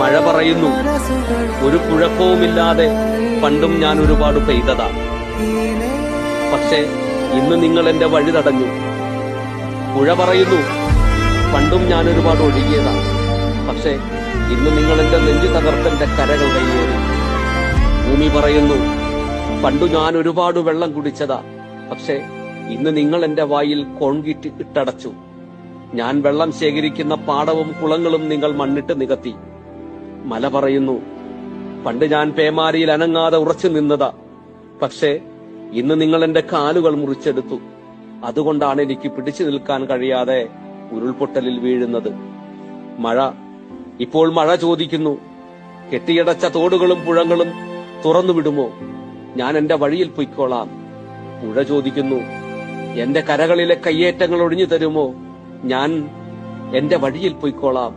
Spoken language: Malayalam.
മഴ പറയുന്നു, ഒരു കുഴപ്പവുമില്ലാതെ പണ്ടും ഞാൻ ഒരുപാട് പെയ്തതാ. പക്ഷേ ഇന്ന് നിങ്ങൾ എന്റെ വഴി തടഞ്ഞു. പുഴ പറയുന്നു, പണ്ടും ഞാൻ ഒരുപാട് ഒഴുകിയതാ. പക്ഷേ ഇന്ന് നിങ്ങൾ എന്റെ നെഞ്ചു തകർത്തെന്റെ കരകൾ കയ്യേറി. ഭൂമി പറയുന്നു, പണ്ടു ഞാൻ ഒരുപാട് വെള്ളം കുടിച്ചതാ. പക്ഷേ ഇന്ന് നിങ്ങൾ എന്റെ വായിൽ കോൺക്രീറ്റ് ഇട്ടടച്ചു. ഞാൻ വെള്ളം ശേഖരിക്കുന്ന പാടവും കുളങ്ങളും നിങ്ങൾ മണ്ണിട്ട് നികത്തി. മല പറയുന്നു, പണ്ട് ഞാൻ പേമാരിയിൽ അനങ്ങാതെ ഉറച്ചു നിന്നതാ. പക്ഷേ ഇന്ന് നിങ്ങൾ എന്റെ കാലുകൾ മുറിച്ചെടുത്തു. അതുകൊണ്ടാണ് എനിക്ക് പിടിച്ചു നിൽക്കാൻ കഴിയാതെ ഉരുൾപൊട്ടലിൽ വീഴുന്നത്. ഇപ്പോൾ മഴ ചോദിക്കുന്നു, കെട്ടിയടച്ച തോടുകളും പുഴകളും തുറന്നുവിടുമോ? ഞാൻ എന്റെ വഴിയിൽ പൊയ്ക്കോളാം. പുഴ ചോദിക്കുന്നു, എന്റെ കരകളിലെ കയ്യേറ്റങ്ങൾ ഒഴിഞ്ഞു തരുമോ? ഞാൻ എന്റെ വഴിയിൽ പൊയ്ക്കോളാം.